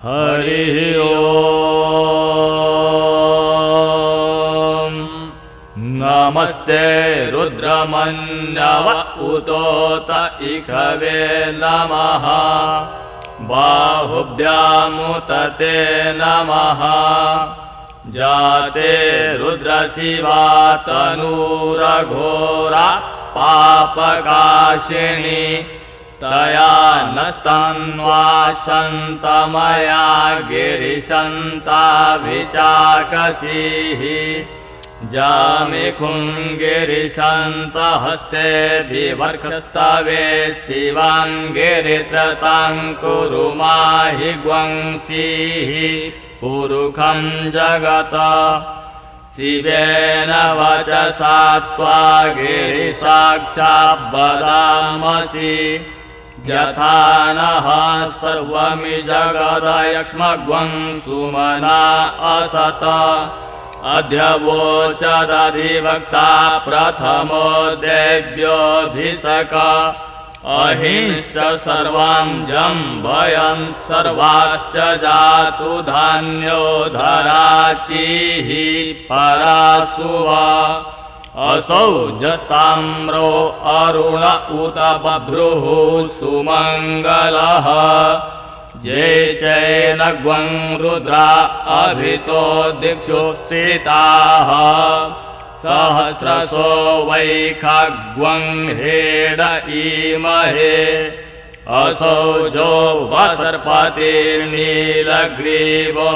हरिः ओम्। नमस्ते रुद्रमन्यव उतोत इखवे नमः। बाहुभ्यामुतते नमः। जाते रुद्रशिवा तनूरघोरा पापकाशिनी। तया नस्तन्वासन्तमया गिरिशन्ताभिचाकसीः। जामिखुङ्गिरिशन्तहस्ते विवर्खस्तवे शिवाङ्गिरित्रतां कुरु माहि ग्वंसीः। पुरुखं जगत शिवेन वचसा त्वा गिरिसाक्षात् वदामसि। यथा नः सर्वमि जगदयक्ष्मग्वं सुमना असत। अद्य वोचदधिवक्ता प्रथमो देव्योऽधिशक। अहिंश्च सर्वं जम्भयं सर्वाश्च जातु धान्यो धराचिः परासुव। असौ जस्ताम्रो अरुण उत बभ्रुः सुमङ्गलः। ये चैनग्वं रुद्रा अभितो दिक्षु स्थिताः। सहस्रशो वै खग्वं हेड ईमहे। असौ जो वसर्पतिर्नीलग्रीवो